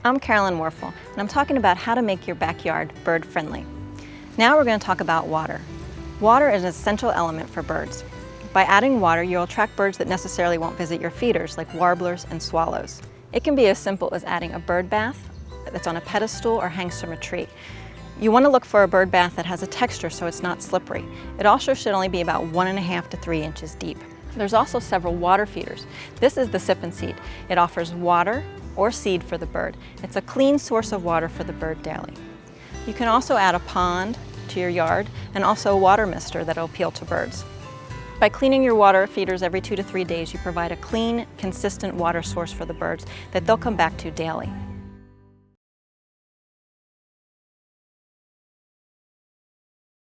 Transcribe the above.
I'm Carolyn Warfel, and I'm talking about how to make your backyard bird-friendly. Now we're going to talk about water. Water is an essential element for birds. By adding water, you'll attract birds that necessarily won't visit your feeders, like warblers and swallows. It can be as simple as adding a bird bath that's on a pedestal or hangs from a tree. You want to look for a bird bath that has a texture so it's not slippery. It also should only be about 1.5 to 3 inches deep. There's also several water feeders. This is the Sip and Seed. It offers water or seed for the bird. It's a clean source of water for the bird daily. You can also add a pond to your yard and also a water mister that'll appeal to birds. By cleaning your water feeders every 2 to 3 days, you provide a clean, consistent water source for the birds that they'll come back to daily.